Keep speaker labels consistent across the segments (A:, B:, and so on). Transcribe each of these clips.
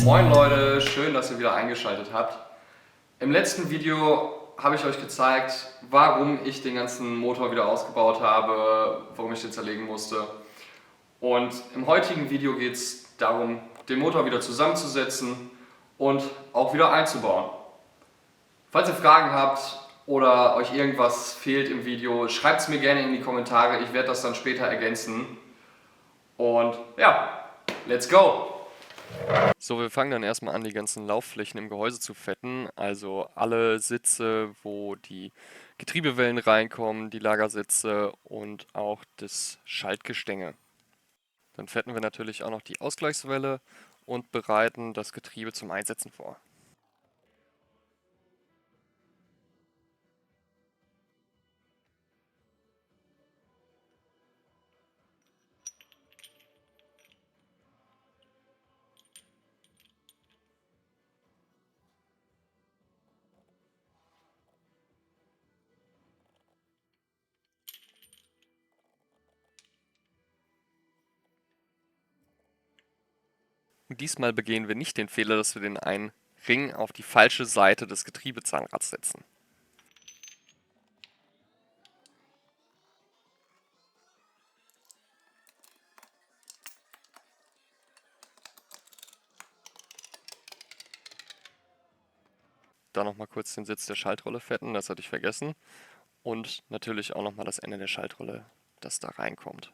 A: Moin Leute, schön, dass ihr wieder eingeschaltet habt. Im letzten Video habe ich euch gezeigt, warum ich den ganzen Motor wieder ausgebaut habe, warum ich den zerlegen musste. Und im heutigen Video geht es darum, den Motor wieder zusammenzusetzen und auch wieder einzubauen. Falls ihr Fragen habt oder euch irgendwas fehlt im Video, schreibt es mir gerne in die Kommentare, ich werde das dann später ergänzen. Und ja, let's go! So, wir fangen dann erstmal an, die ganzen Laufflächen im Gehäuse zu fetten. Also alle Sitze, wo die Getriebewellen reinkommen, die Lagersitze und auch das Schaltgestänge. Dann fetten wir natürlich auch noch die Ausgleichswelle und bereiten das Getriebe zum Einsetzen vor. Diesmal begehen wir nicht den Fehler, dass wir den einen Ring auf die falsche Seite des Getriebezahnrads setzen. Da nochmal kurz den Sitz der Schaltrolle fetten, das hatte ich vergessen. Und natürlich auch nochmal das Ende der Schaltrolle, das da reinkommt.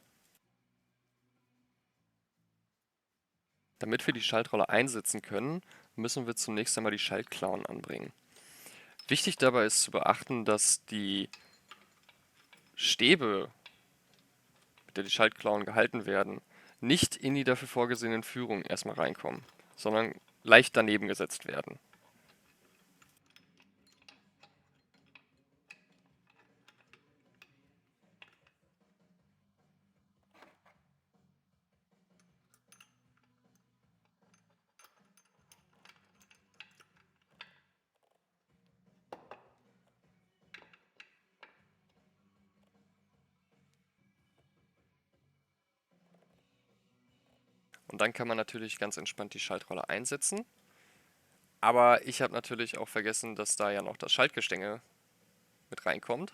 A: Damit wir die Schaltrolle einsetzen können, müssen wir zunächst einmal die Schaltklauen anbringen. Wichtig dabei ist zu beachten, dass die Stäbe, mit der die Schaltklauen gehalten werden, nicht in die dafür vorgesehenen Führungen erstmal reinkommen, sondern leicht daneben gesetzt werden. Und dann kann man natürlich ganz entspannt die Schaltrolle einsetzen. Aber ich habe natürlich auch vergessen, dass da ja noch das Schaltgestänge mit reinkommt.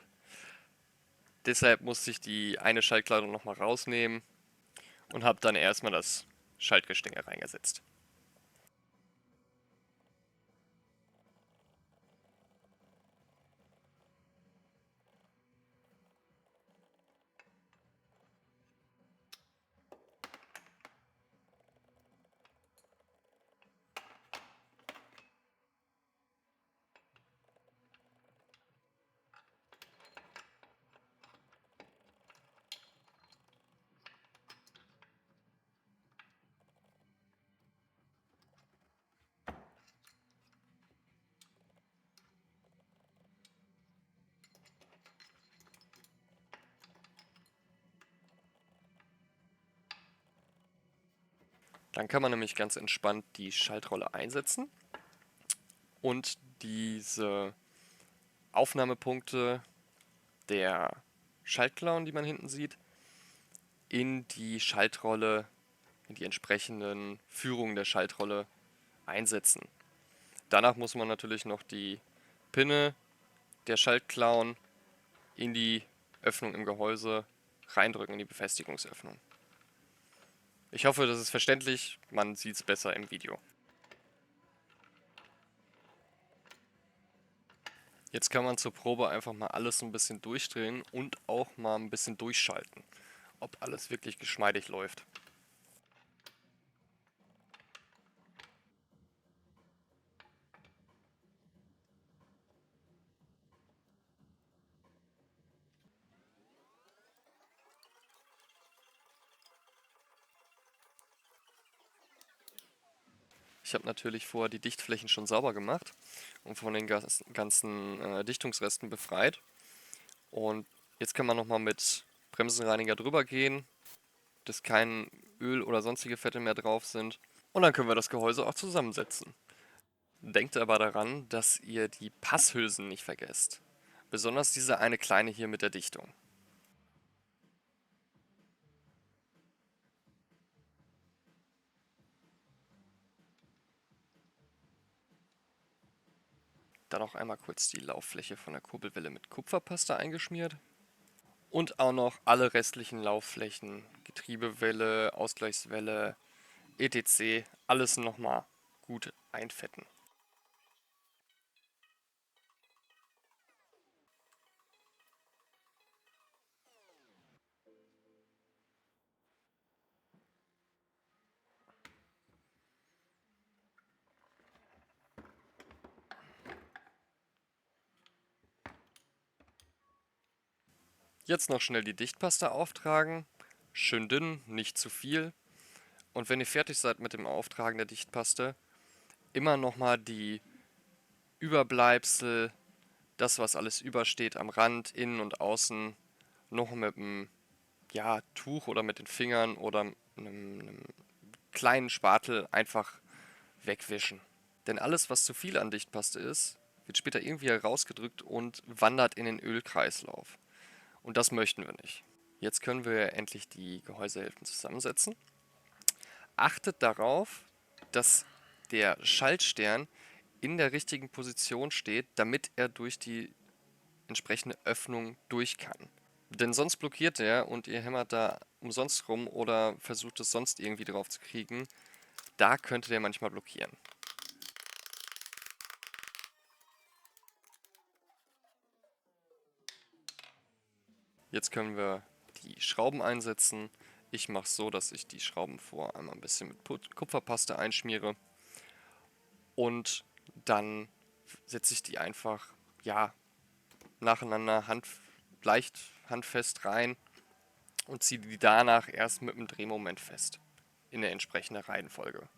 A: Deshalb musste ich die eine Schaltkleidung nochmal rausnehmen und habe dann erstmal das Schaltgestänge reingesetzt. Dann kann man nämlich ganz entspannt die Schaltrolle einsetzen und diese Aufnahmepunkte der Schaltklauen, die man hinten sieht, in die Schaltrolle, in die entsprechenden Führungen der Schaltrolle einsetzen. Danach muss man natürlich noch die Pinne der Schaltklauen in die Öffnung im Gehäuse reindrücken, in die Befestigungsöffnung. Ich hoffe, das ist verständlich, man sieht es besser im Video. Jetzt kann man zur Probe einfach mal alles ein bisschen durchdrehen und auch mal ein bisschen durchschalten, ob alles wirklich geschmeidig läuft. Ich habe natürlich vorher die Dichtflächen schon sauber gemacht und von den ganzen Dichtungsresten befreit. Und jetzt kann man nochmal mit Bremsenreiniger drüber gehen, dass kein Öl oder sonstige Fette mehr drauf sind. Und dann können wir das Gehäuse auch zusammensetzen. Denkt aber daran, dass ihr die Passhülsen nicht vergesst. Besonders diese eine kleine hier mit der Dichtung.
B: Dann noch einmal kurz die Lauffläche von der Kurbelwelle mit Kupferpaste eingeschmiert. Und auch noch alle restlichen Laufflächen, Getriebewelle, Ausgleichswelle, etc. alles nochmal gut einfetten. Jetzt noch schnell die Dichtpaste auftragen. Schön dünn, nicht zu viel. Und wenn ihr fertig seid mit dem Auftragen der Dichtpaste, immer nochmal die Überbleibsel, das was alles übersteht am Rand, innen und außen, noch mit einem Tuch oder mit den Fingern oder einem kleinen Spatel einfach wegwischen. Denn alles, was zu viel an Dichtpaste ist, wird später irgendwie herausgedrückt und wandert in den Ölkreislauf. Und das möchten wir nicht. Jetzt können wir endlich die Gehäusehälften zusammensetzen. Achtet darauf, dass der Schaltstern in der richtigen Position steht, damit er durch die entsprechende Öffnung durch kann. Denn sonst blockiert er und ihr hämmert da umsonst rum oder versucht es sonst irgendwie drauf zu kriegen. Da könnte der manchmal blockieren. Jetzt können wir die Schrauben einsetzen. Ich mache es so, dass ich die Schrauben vorher einmal ein bisschen mit Kupferpaste einschmiere. Und dann setze ich die einfach, nacheinander leicht handfest rein und ziehe die danach erst mit dem Drehmoment fest. In der entsprechenden Reihenfolge.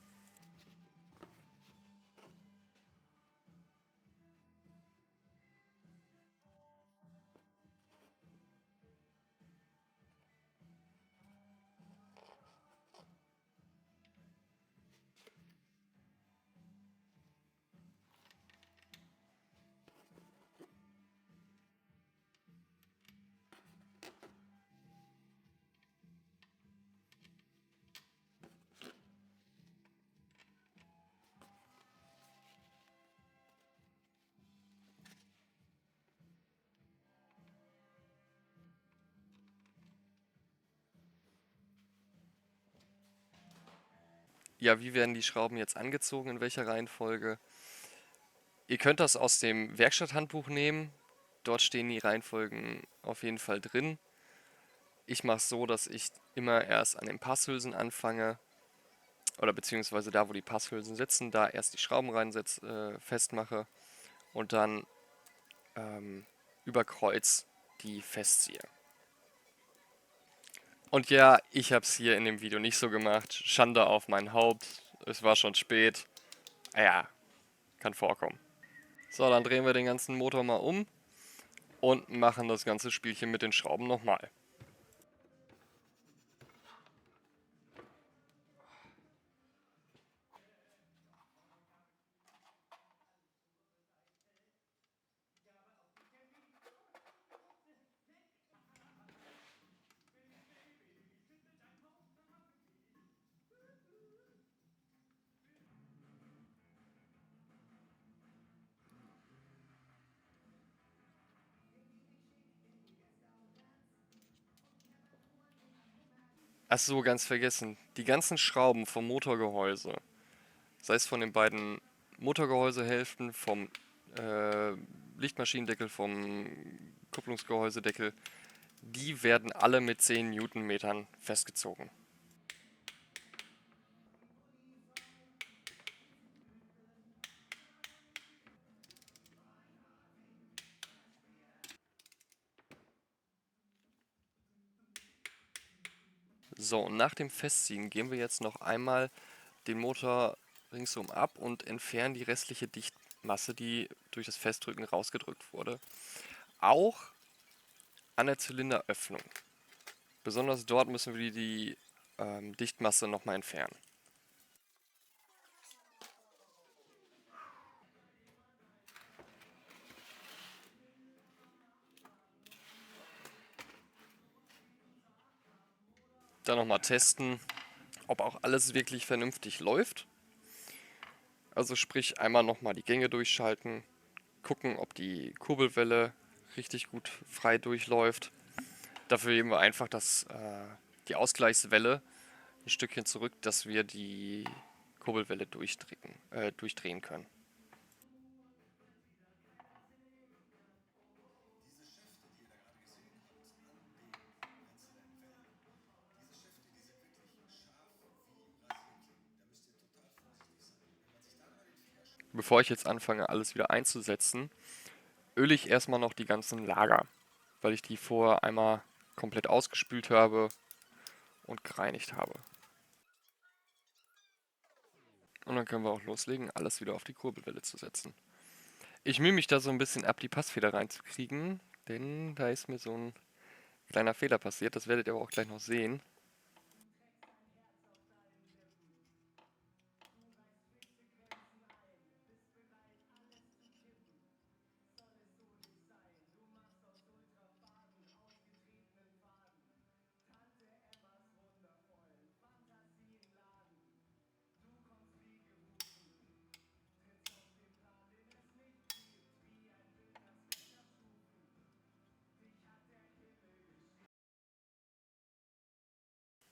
B: Ja, wie werden die Schrauben jetzt angezogen, in welcher Reihenfolge? Ihr könnt das aus dem Werkstatthandbuch nehmen. Dort stehen die Reihenfolgen auf jeden Fall drin. Ich mache es so, dass ich immer erst an den Passhülsen anfange, oder beziehungsweise da, wo die Passhülsen sitzen, da erst die Schrauben festmache und dann über Kreuz die festziehe. Und ja, ich habe es hier in dem Video nicht so gemacht. Schande auf mein Haupt. Es war schon spät. Ja, kann vorkommen. So, dann drehen wir den ganzen Motor mal um und machen das ganze Spielchen mit den Schrauben nochmal. Ach so, ganz vergessen. Die ganzen Schrauben vom Motorgehäuse, sei es von den beiden Motorgehäusehälften, vom äh, Lichtmaschinendeckel, vom Kupplungsgehäusedeckel, die werden alle mit 10 Newtonmetern festgezogen. So, und nach dem Festziehen gehen wir jetzt noch einmal den Motor ringsum ab und entfernen die restliche Dichtmasse, die durch das Festdrücken rausgedrückt wurde. Auch an der Zylinderöffnung. Besonders dort müssen wir die Dichtmasse nochmal entfernen. Dann nochmal testen, ob auch alles wirklich vernünftig läuft. Also sprich einmal nochmal die Gänge durchschalten, gucken, ob die Kurbelwelle richtig gut frei durchläuft. Dafür heben wir einfach die Ausgleichswelle ein Stückchen zurück, dass wir die Kurbelwelle durchdrehen können. Bevor ich jetzt anfange, alles wieder einzusetzen, öle ich erstmal noch die ganzen Lager, weil ich die vorher einmal komplett ausgespült habe und gereinigt habe. Und dann können wir auch loslegen, alles wieder auf die Kurbelwelle zu setzen. Ich mühe mich da so ein bisschen ab, die Passfeder reinzukriegen, denn da ist mir so ein kleiner Fehler passiert. Das werdet ihr aber auch gleich noch sehen.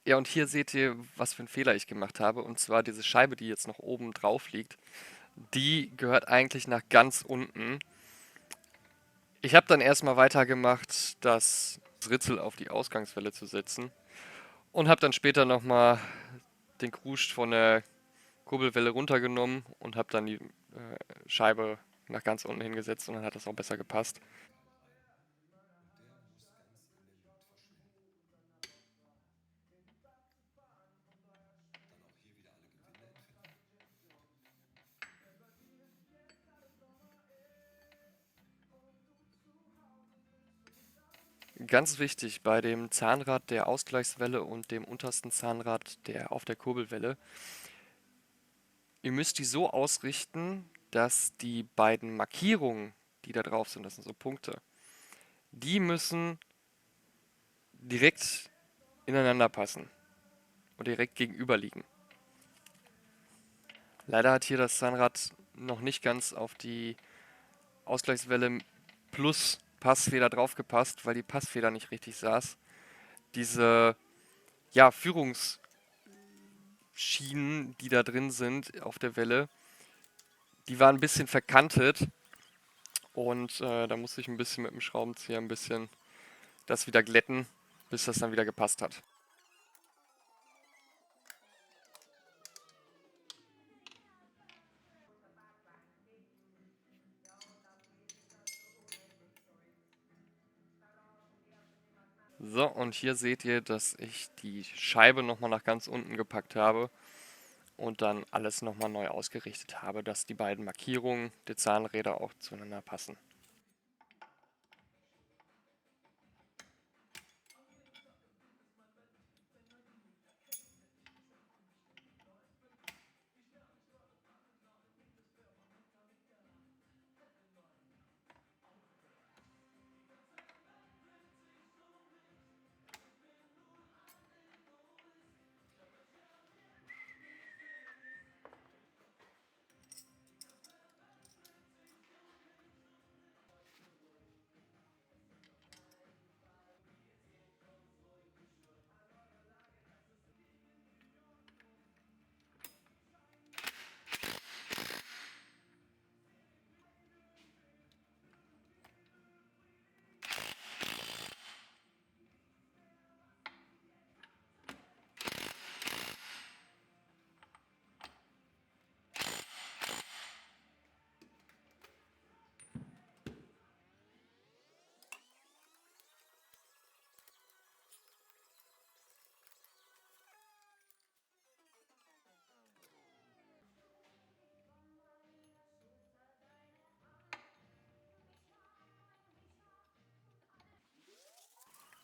B: Ja, und hier seht ihr, was für einen Fehler ich gemacht habe. Und zwar diese Scheibe, die jetzt noch oben drauf liegt, die gehört eigentlich nach ganz unten. Ich habe dann erstmal weitergemacht, das Ritzel auf die Ausgangswelle zu setzen. Und habe dann später nochmal den Kruscht von der Kurbelwelle runtergenommen und habe dann die Scheibe nach ganz unten hingesetzt und dann hat das auch besser gepasst. Ganz wichtig bei dem Zahnrad der Ausgleichswelle und dem untersten Zahnrad der auf der Kurbelwelle, ihr müsst die so ausrichten, dass die beiden Markierungen, die da drauf sind, das sind so Punkte, die müssen direkt ineinander passen und direkt gegenüber liegen. Leider hat hier das Zahnrad noch nicht ganz auf die Ausgleichswelle plus Passfeder draufgepasst, weil die Passfeder nicht richtig saß. Diese ja, Führungsschienen, die da drin sind auf der Welle, die waren ein bisschen verkantet und da musste ich ein bisschen mit dem Schraubenzieher ein bisschen das wieder glätten, bis das dann wieder gepasst hat. So, und hier seht ihr, dass ich die Scheibe nochmal nach ganz unten gepackt habe und dann alles nochmal neu ausgerichtet habe, dass die beiden Markierungen der Zahnräder auch zueinander passen.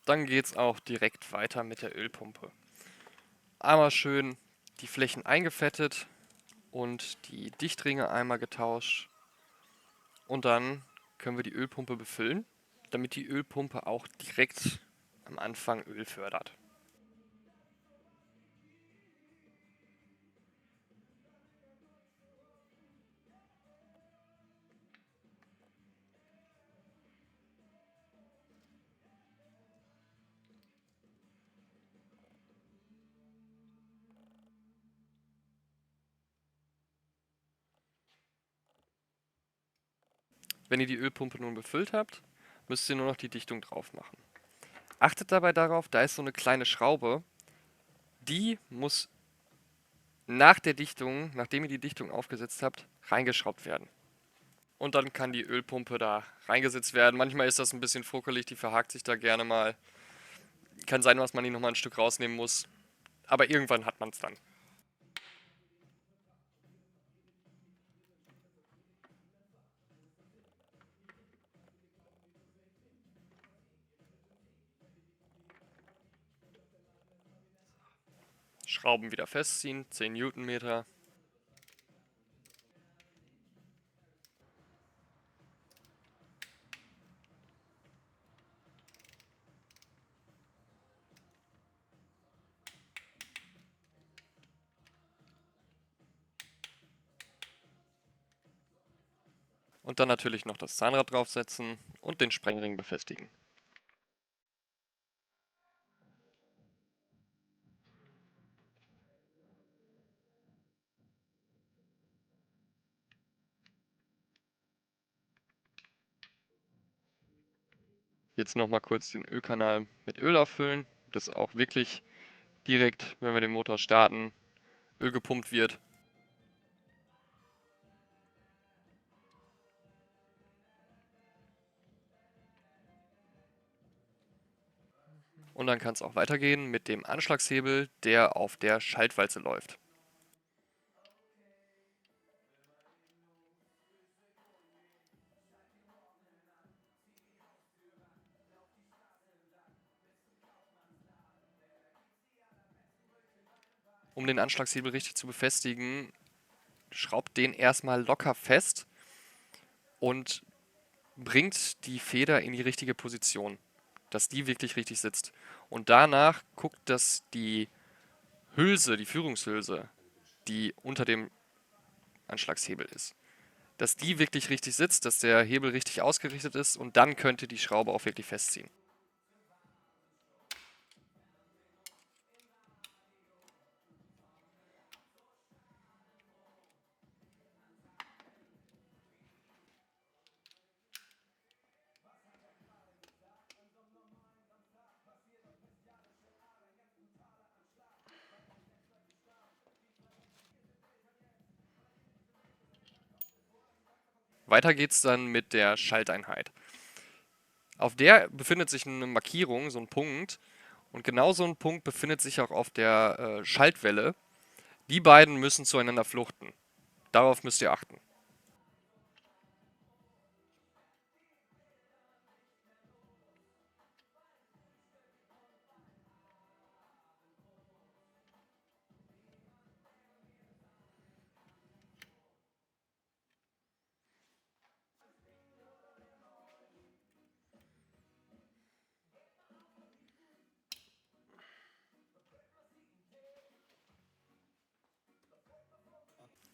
B: Dann geht es auch direkt weiter mit der Ölpumpe. Einmal schön die Flächen eingefettet und die Dichtringe einmal getauscht. Und dann können wir die Ölpumpe befüllen, damit die Ölpumpe auch direkt am Anfang Öl fördert. Wenn ihr die Ölpumpe nun befüllt habt, müsst ihr nur noch die Dichtung drauf machen. Achtet dabei darauf, da ist so eine kleine Schraube, die muss nach der Dichtung, nachdem ihr die Dichtung aufgesetzt habt, reingeschraubt werden. Und dann kann die Ölpumpe da reingesetzt werden. Manchmal ist das ein bisschen fruckelig, die verhakt sich da gerne mal. Kann sein, dass man die nochmal ein Stück rausnehmen muss. Aber irgendwann hat man es dann. Schrauben wieder festziehen, 10 Newtonmeter. Und dann natürlich noch das Zahnrad draufsetzen und den Sprengring befestigen. Jetzt nochmal kurz den Ölkanal mit Öl auffüllen, dass auch wirklich direkt, wenn wir den Motor starten, Öl gepumpt wird. Und dann kann es auch weitergehen mit dem Anschlagshebel, der auf der Schaltwalze läuft. Um den Anschlagshebel richtig zu befestigen, schraubt den erstmal locker fest und bringt die Feder in die richtige Position, dass die wirklich richtig sitzt. Und danach guckt, dass die Hülse, die Führungshülse, die unter dem Anschlagshebel ist, dass die wirklich richtig sitzt, dass der Hebel richtig ausgerichtet ist und dann könnt ihr die Schraube auch wirklich festziehen. Weiter geht's dann mit der Schalteinheit. Auf der befindet sich eine Markierung, so ein Punkt. Und genau so ein Punkt befindet sich auch auf der Schaltwelle. Die beiden müssen zueinander fluchten. Darauf müsst ihr achten.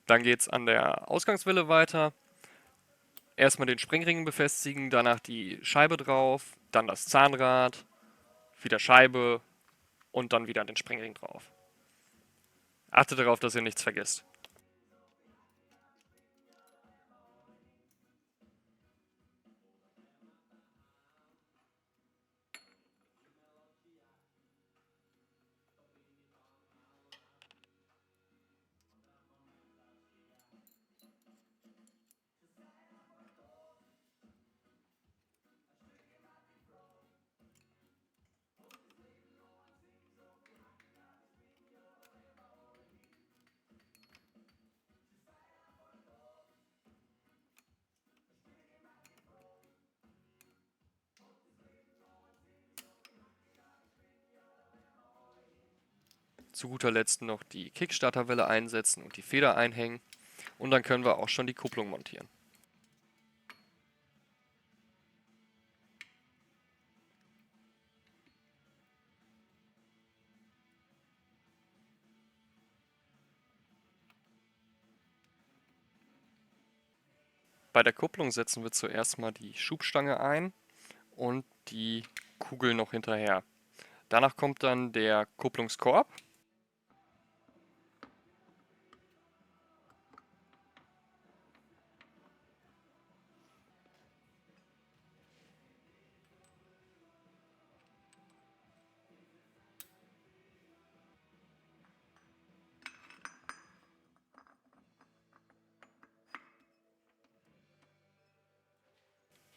B: Dann geht's an der Ausgangswelle weiter. Erstmal den Sprengring befestigen, danach die Scheibe drauf, dann das Zahnrad, wieder Scheibe und dann wieder den Sprengring drauf. Achtet darauf, dass ihr nichts vergesst. Zu guter Letzt noch die Kickstarterwelle einsetzen und die Feder einhängen. Und dann können wir auch schon die Kupplung montieren. Bei der Kupplung setzen wir zuerst mal die Schubstange ein und die Kugel noch hinterher. Danach kommt dann der Kupplungskorb.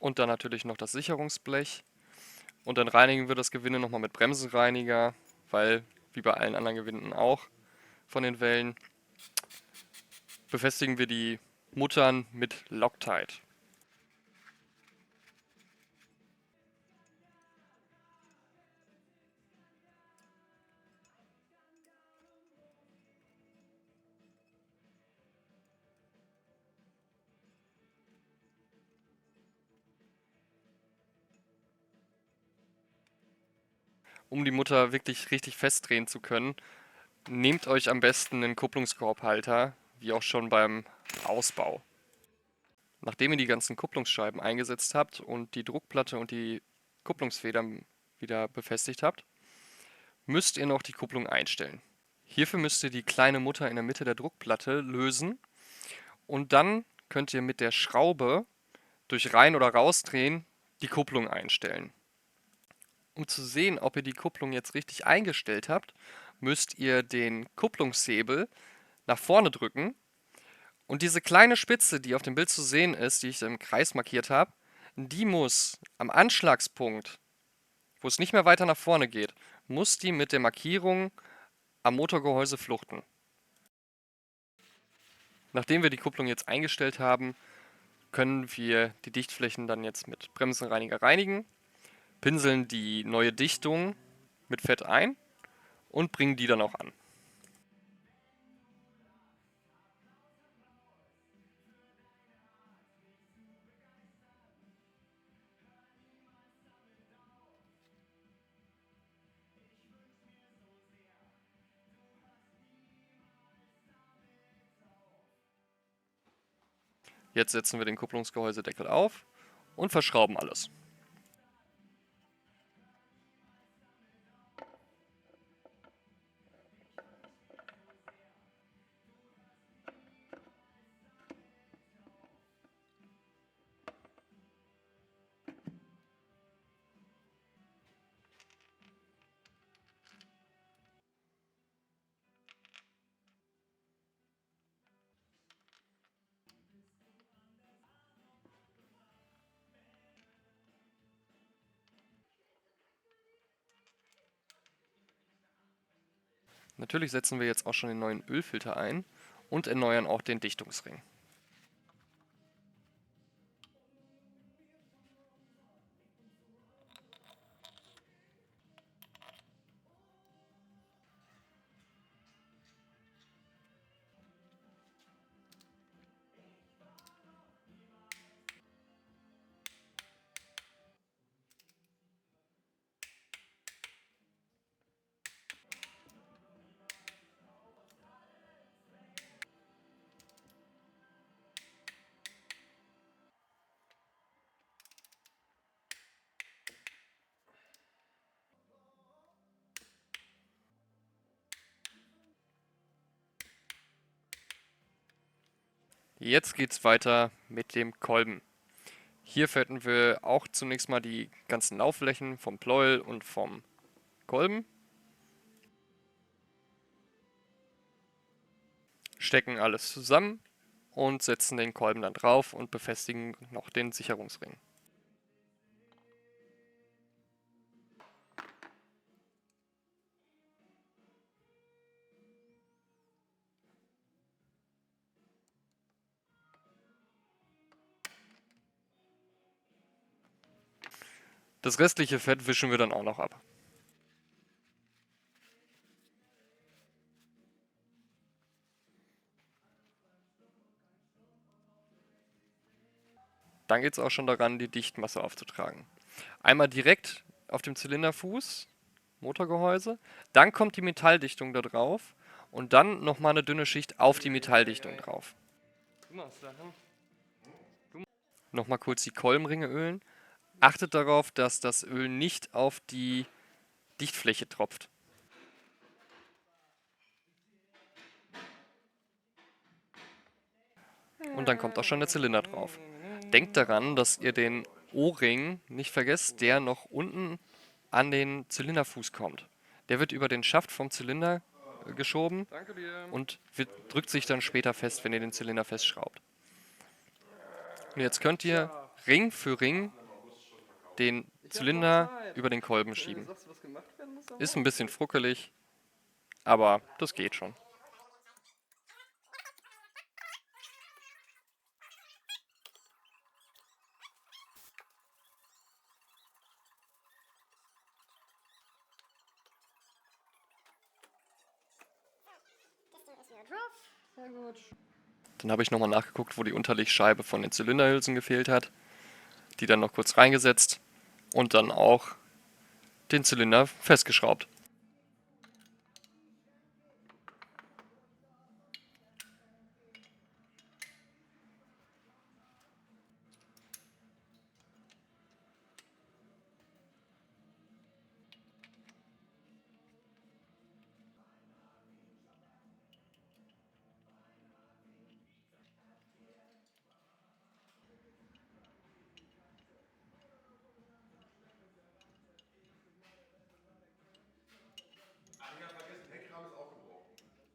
B: und dann natürlich noch das Sicherungsblech. Und dann reinigen wir das Gewinde nochmal mit Bremsenreiniger, weil, wie bei allen anderen Gewinden auch von den Wellen, befestigen wir die Muttern mit Loctite. Um die Mutter wirklich richtig festdrehen zu können, nehmt euch am besten einen Kupplungskorbhalter, wie auch schon beim Ausbau. Nachdem ihr die ganzen Kupplungsscheiben eingesetzt habt und die Druckplatte und die Kupplungsfedern wieder befestigt habt, müsst ihr noch die Kupplung einstellen. Hierfür müsst ihr die kleine Mutter in der Mitte der Druckplatte lösen und dann könnt ihr mit der Schraube durch Rein- oder Rausdrehen die Kupplung einstellen. Um zu sehen, ob ihr die Kupplung jetzt richtig eingestellt habt, müsst ihr den Kupplungshebel nach vorne drücken und diese kleine Spitze, die auf dem Bild zu sehen ist, die ich im Kreis markiert habe, die muss am Anschlagspunkt, wo es nicht mehr weiter nach vorne geht, muss die mit der Markierung am Motorgehäuse fluchten. Nachdem wir die Kupplung jetzt eingestellt haben, können wir die Dichtflächen dann jetzt mit Bremsenreiniger reinigen, pinseln die neue Dichtung mit Fett ein und bringen die dann auch an. Jetzt setzen wir den Kupplungsgehäusedeckel auf und verschrauben alles. Natürlich setzen wir jetzt auch schon den neuen Ölfilter ein und erneuern auch den Dichtungsring. Jetzt geht es weiter mit dem Kolben. Hier fetten wir auch zunächst mal die ganzen Laufflächen vom Pleuel und vom Kolben, stecken alles zusammen und setzen den Kolben dann drauf und befestigen noch den Sicherungsring. Das restliche Fett wischen wir dann auch noch ab. Dann geht es auch schon daran, die Dichtmasse aufzutragen. Einmal direkt auf dem Zylinderfuß, Motorgehäuse, dann kommt die Metalldichtung da drauf und dann nochmal eine dünne Schicht auf die Metalldichtung drauf. Nochmal kurz die Kolbenringe ölen. Achtet darauf, dass das Öl nicht auf die Dichtfläche tropft. Und dann kommt auch schon der Zylinder drauf. Denkt daran, dass ihr den O-Ring nicht vergesst, der noch unten an den Zylinderfuß kommt. Der wird über den Schaft vom Zylinder geschoben und drückt sich dann später fest, wenn ihr den Zylinder festschraubt. Und jetzt könnt ihr Ring für Ring den Zylinder über den Kolben schieben. Ist ein bisschen fruckelig, aber das geht schon. Dann habe ich nochmal nachgeguckt, wo die Unterlegscheibe von den Zylinderhülsen gefehlt hat. Die dann noch kurz reingesetzt und dann auch den Zylinder festgeschraubt.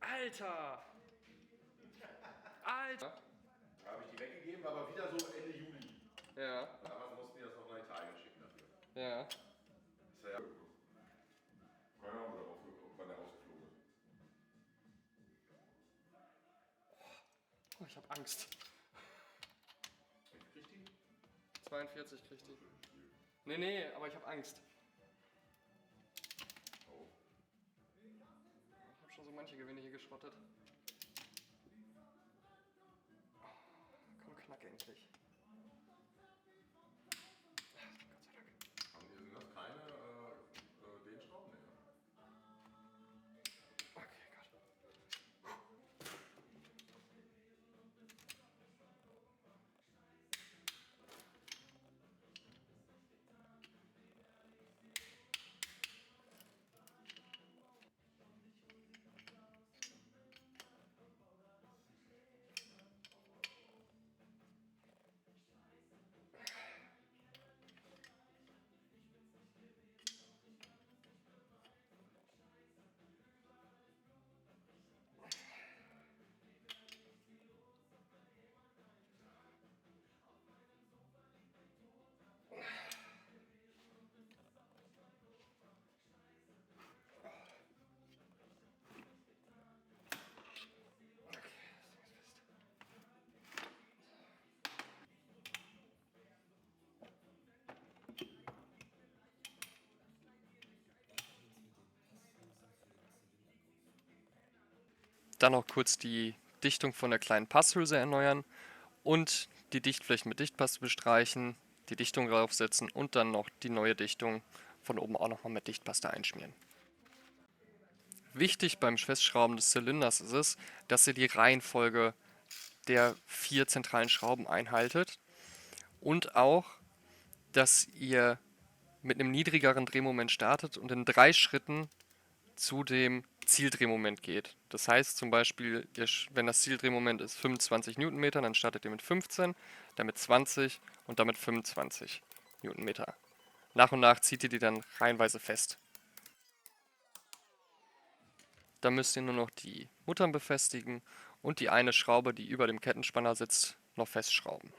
B: Alter! Alter!
C: Da habe ich die weggegeben, aber wieder so Ende Juli.
A: Ja,
C: Damals mussten die das noch nach Italien schicken dafür.
A: ja.
C: Ist ja keine Ahnung, wann der rausgeflogen ist.
A: Oh, ich hab Angst.
C: Wie viel kriegt die?
A: 42 kriegt die. Nee, aber ich hab Angst.
C: Oh.
A: Ich hab schon so manche Gewinne hier geschrottet. Komm, knack endlich.
C: Sind das keine Dehnschrauben? Nee.
A: Okay, Gott.
B: Dann noch kurz die Dichtung von der kleinen Passhülse erneuern und die Dichtflächen mit Dichtpaste bestreichen, die Dichtung draufsetzen und dann noch die neue Dichtung von oben auch nochmal mit Dichtpaste einschmieren. Wichtig beim Festschrauben des Zylinders ist es, dass ihr die Reihenfolge der 4 zentralen Schrauben einhaltet und auch, dass ihr mit einem niedrigeren Drehmoment startet und in 3 Schritten zu dem Zieldrehmoment geht. Das heißt zum Beispiel, wenn das Zieldrehmoment ist 25 Newtonmeter, dann startet ihr mit 15, dann mit 20 und dann mit 25 Newtonmeter. Nach und nach zieht ihr die dann reihenweise fest. Dann müsst ihr nur noch die Muttern befestigen und die eine Schraube, die über dem Kettenspanner sitzt, noch festschrauben.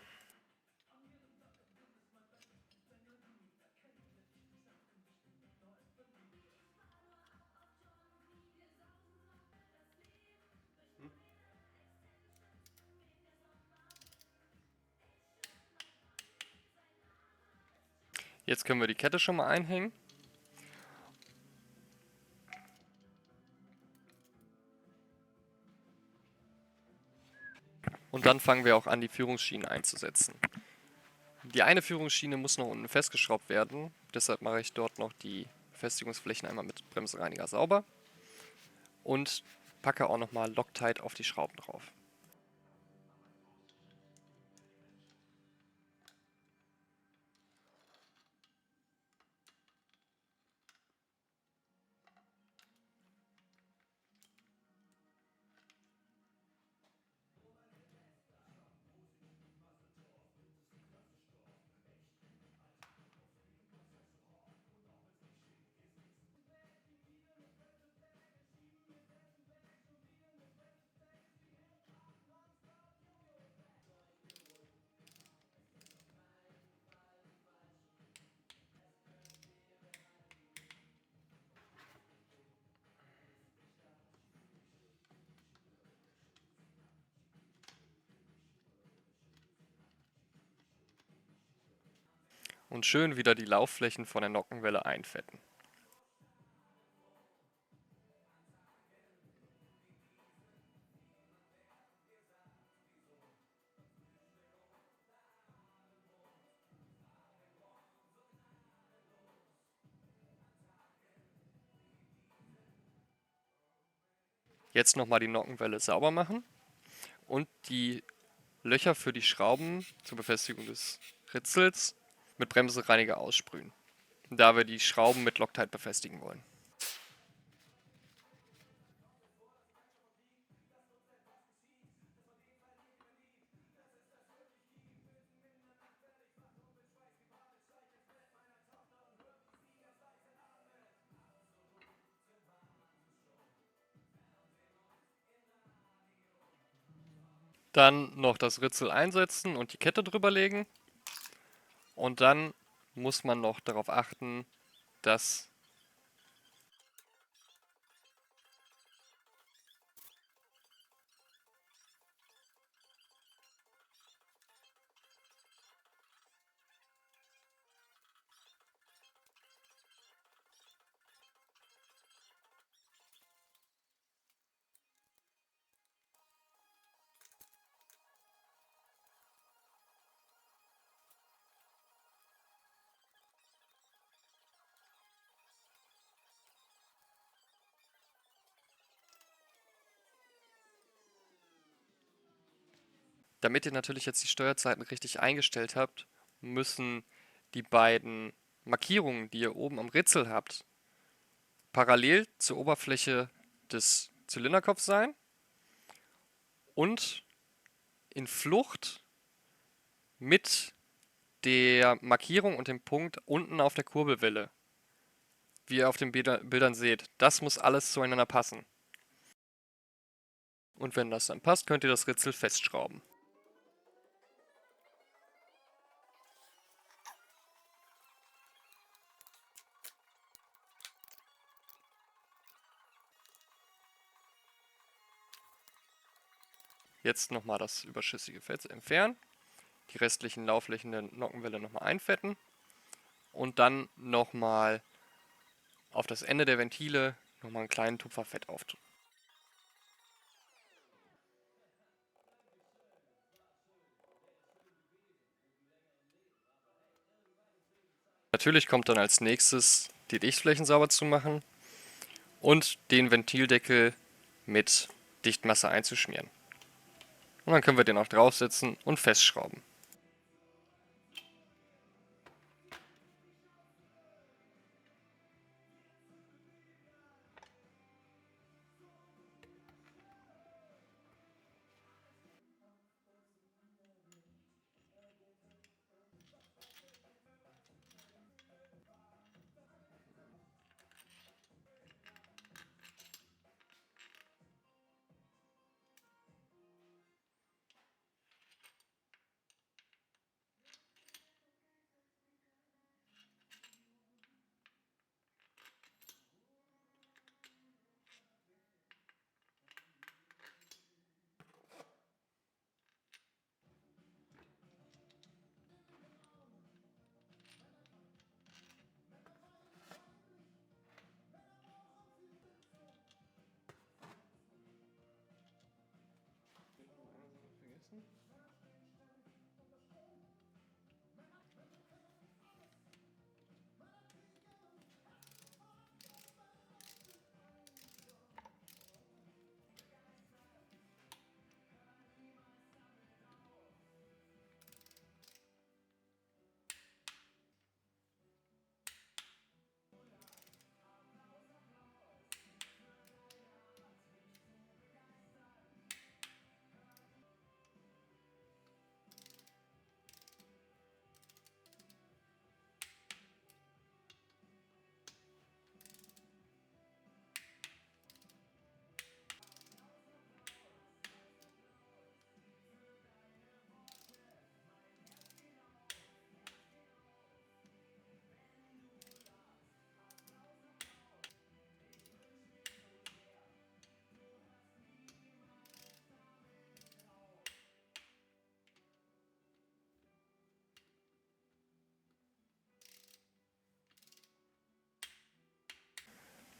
B: Jetzt können wir die Kette schon mal einhängen. Und dann fangen wir auch an, die Führungsschienen einzusetzen. Die eine Führungsschiene muss noch unten festgeschraubt werden, deshalb mache ich dort noch die Befestigungsflächen einmal mit Bremsreiniger sauber und packe auch nochmal Loctite auf die Schrauben drauf. und schön wieder die Laufflächen von der Nockenwelle einfetten. Jetzt nochmal die Nockenwelle sauber machen und die Löcher für die Schrauben zur Befestigung des Ritzels mit Bremsereiniger aussprühen, da wir die Schrauben mit Loctite befestigen wollen. Dann noch das Ritzel einsetzen und die Kette drüber legen. Und dann muss man noch darauf achten, dass damit ihr natürlich jetzt die Steuerzeiten richtig eingestellt habt, müssen die beiden Markierungen, die ihr oben am Ritzel habt, parallel zur Oberfläche des Zylinderkopfs sein und in Flucht mit der Markierung und dem Punkt unten auf der Kurbelwelle, wie ihr auf den Bildern seht. Das muss alles zueinander passen. Und wenn das dann passt, könnt ihr das Ritzel festschrauben. Jetzt nochmal das überschüssige Fett entfernen, die restlichen Laufflächen der Nockenwelle nochmal einfetten und dann nochmal auf das Ende der Ventile nochmal einen kleinen Tupfer Fett auftun. Natürlich kommt dann als nächstes die Dichtflächen sauber zu machen und den Ventildeckel mit Dichtmasse einzuschmieren. Und dann können wir den auch draufsetzen und festschrauben.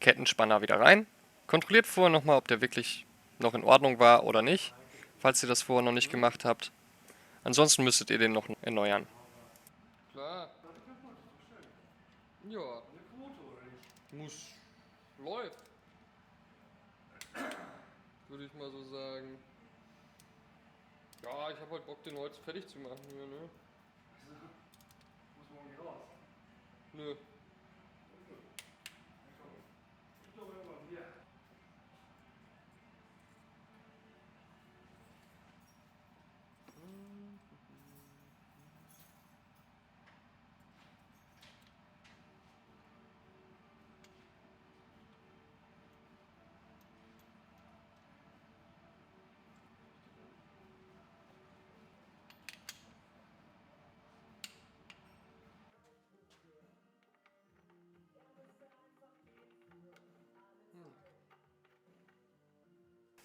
B: Kettenspanner wieder rein. Kontrolliert vorher nochmal, ob der wirklich noch in Ordnung war oder nicht, falls ihr das vorher noch nicht gemacht habt. Ansonsten müsstet ihr den noch erneuern. Klar. Ja. Muss. Läuft. Würde ich mal so sagen. Ja, ich habe halt Bock, den heute fertig zu machen hier, ne?
D: Muss morgen hier raus.
B: Nö.
D: Ich glaube irgendwann hier.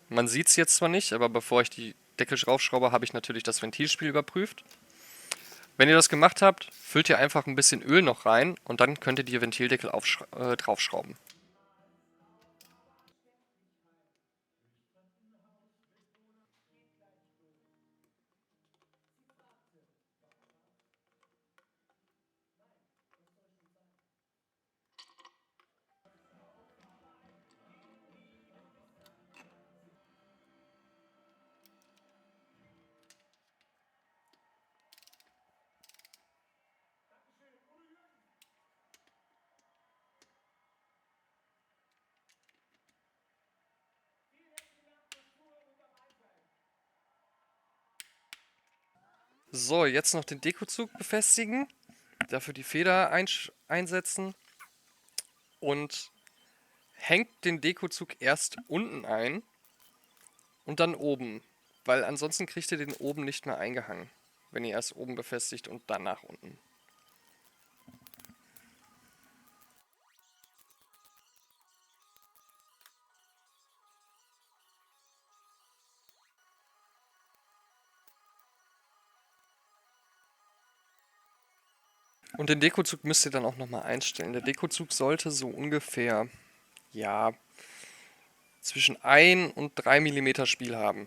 B: Man sieht es jetzt zwar nicht, aber bevor ich die Deckel raufschraube, habe ich natürlich das Ventilspiel überprüft. Wenn ihr das gemacht habt, füllt ihr einfach ein bisschen Öl noch rein und dann könnt ihr die Ventildeckel draufschrauben. So, jetzt noch den Dekozug befestigen, dafür die Feder einsetzen und hängt den Dekozug erst unten ein und dann oben, weil ansonsten kriegt ihr den oben nicht mehr eingehangen, wenn ihr erst oben befestigt und dann nach unten. Und den Dekozug müsst ihr dann auch nochmal einstellen. Der Dekozug sollte so ungefähr, ja, zwischen 1 und 3 mm Spiel haben.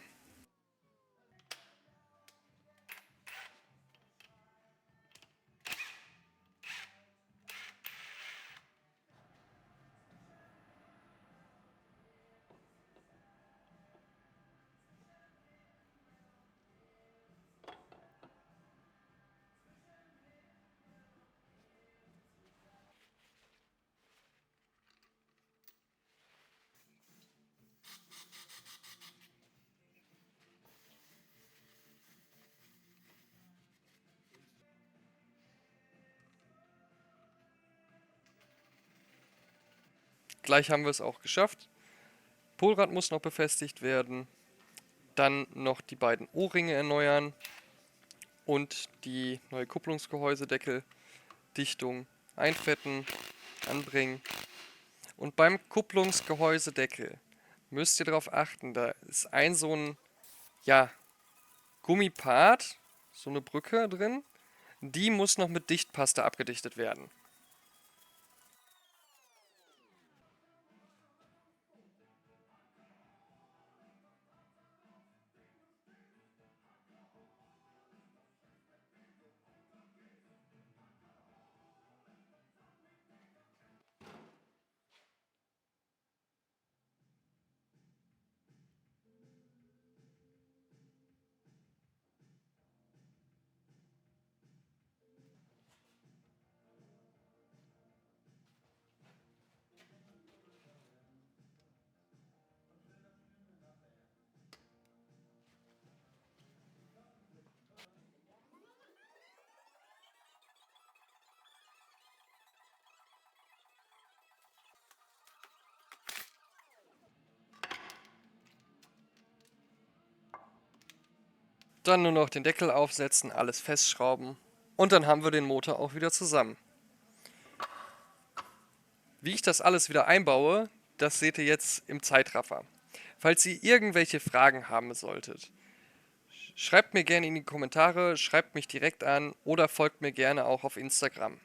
B: Gleich haben wir es auch geschafft. Polrad muss noch befestigt werden. Dann noch die beiden O-Ringe erneuern und die neue Kupplungsgehäusedeckel Dichtung einfetten, anbringen. Und beim Kupplungsgehäusedeckel müsst ihr darauf achten, da ist so ein, ja, Gummipart, so eine Brücke drin. Die muss noch mit Dichtpaste abgedichtet werden. Dann nur noch den Deckel aufsetzen, alles festschrauben und dann haben wir den Motor auch wieder zusammen. Wie ich das alles wieder einbaue, das seht ihr jetzt im Zeitraffer. Falls ihr irgendwelche Fragen haben solltet, schreibt mir gerne in die Kommentare, schreibt mich direkt an oder folgt mir gerne auch auf Instagram.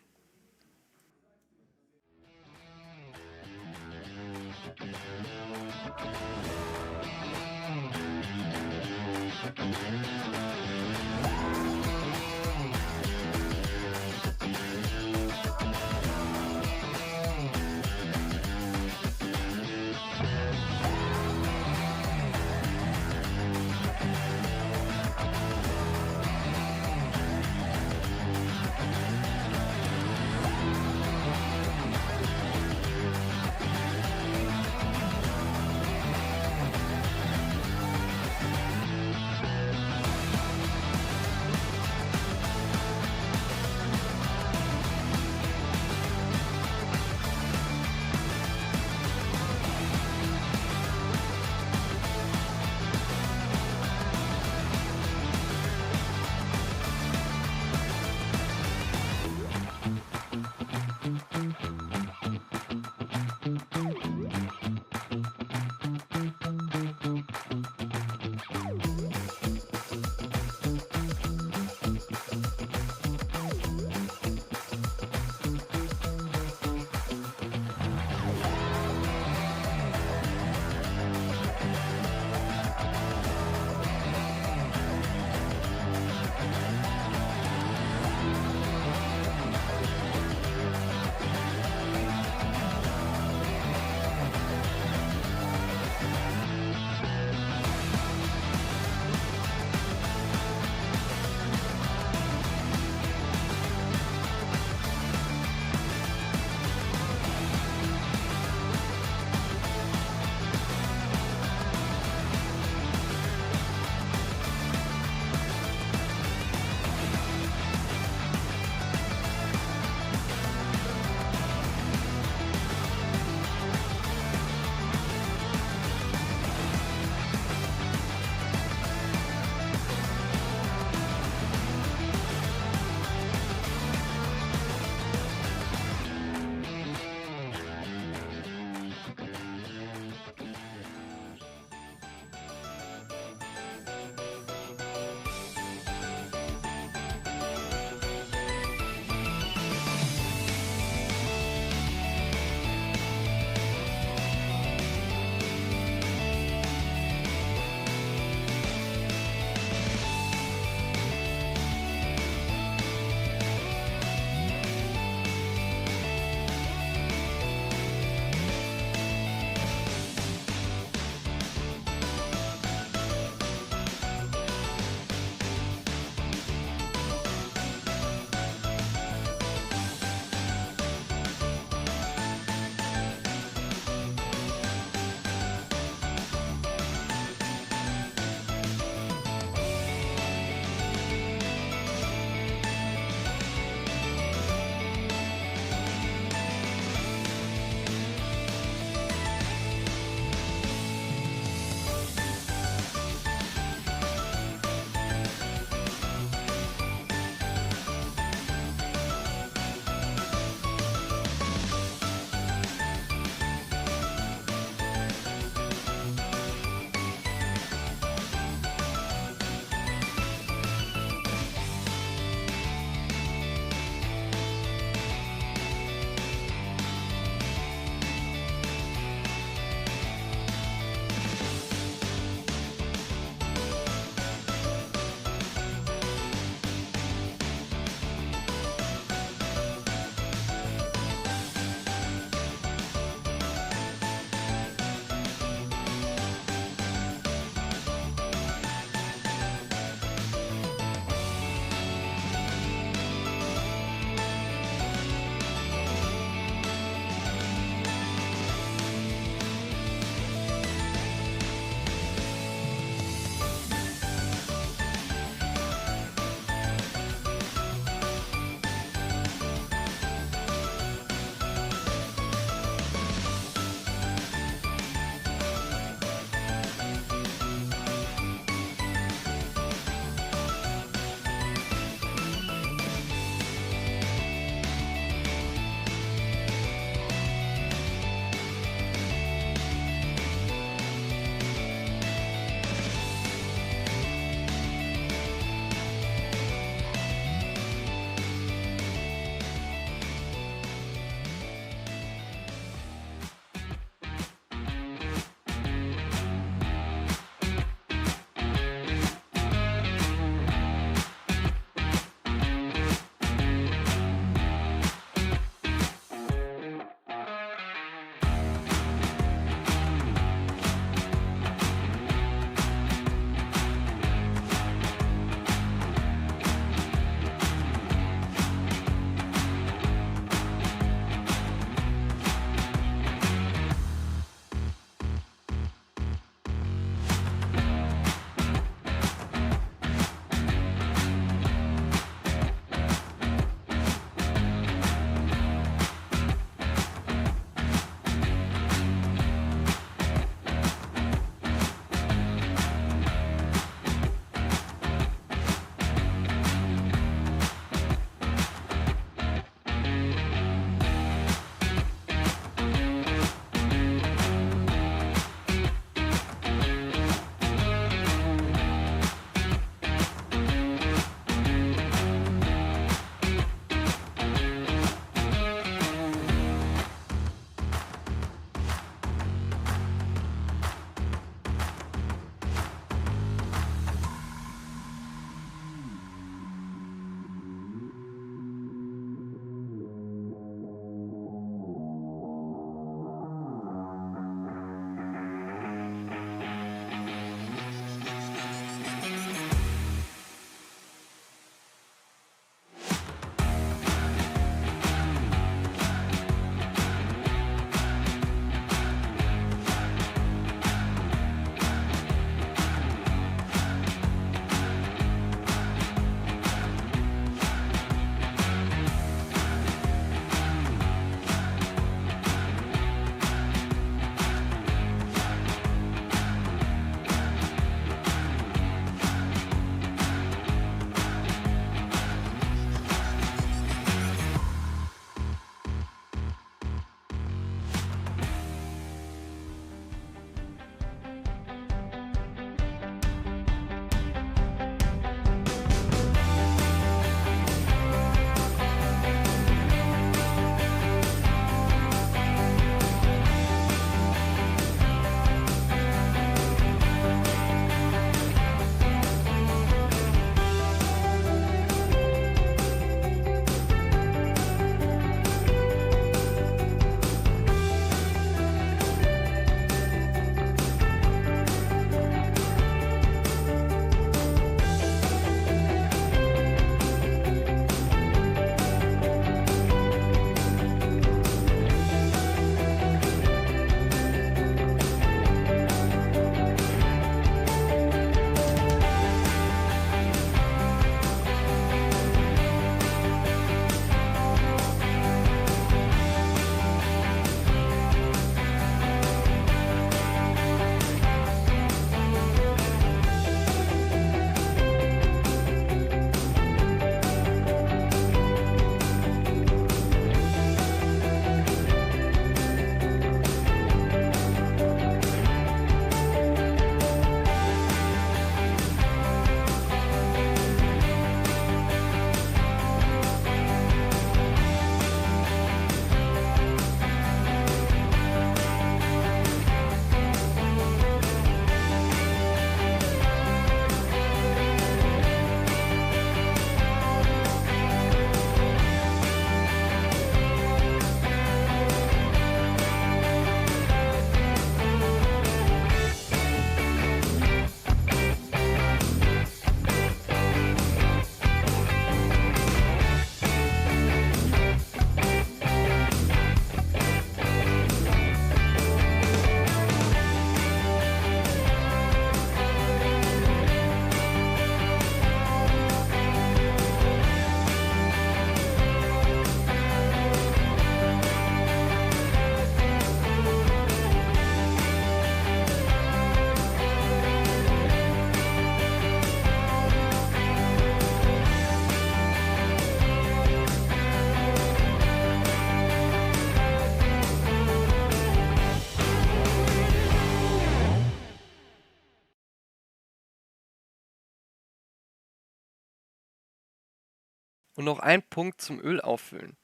B: Und noch ein Punkt zum Öl auffüllen.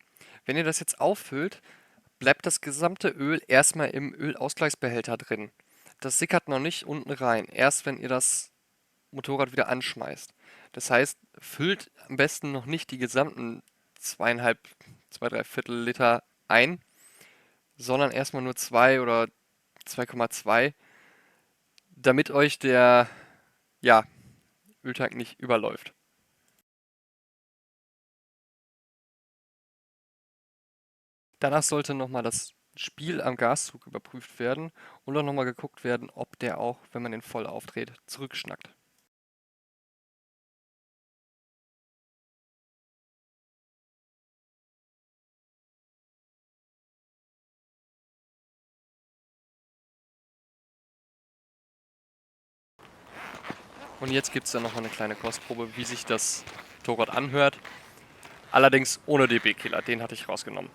B: Wenn ihr das jetzt auffüllt, bleibt das gesamte Öl erstmal im Ölausgleichsbehälter drin. Das sickert noch nicht unten rein, erst wenn ihr das Motorrad wieder anschmeißt. Das heißt, füllt am besten noch nicht die gesamten 2,5, 2,3 Liter ein, sondern erstmal nur 2 oder 2,2, damit euch der, ja, Öltank nicht überläuft. Danach sollte nochmal das Spiel am Gaszug überprüft werden und auch nochmal geguckt werden, ob der auch, wenn man den voll aufdreht, zurückschnackt. Und jetzt gibt es dann nochmal eine kleine Kostprobe, wie sich das Motorrad anhört. Allerdings ohne DB-Killer, den hatte ich rausgenommen.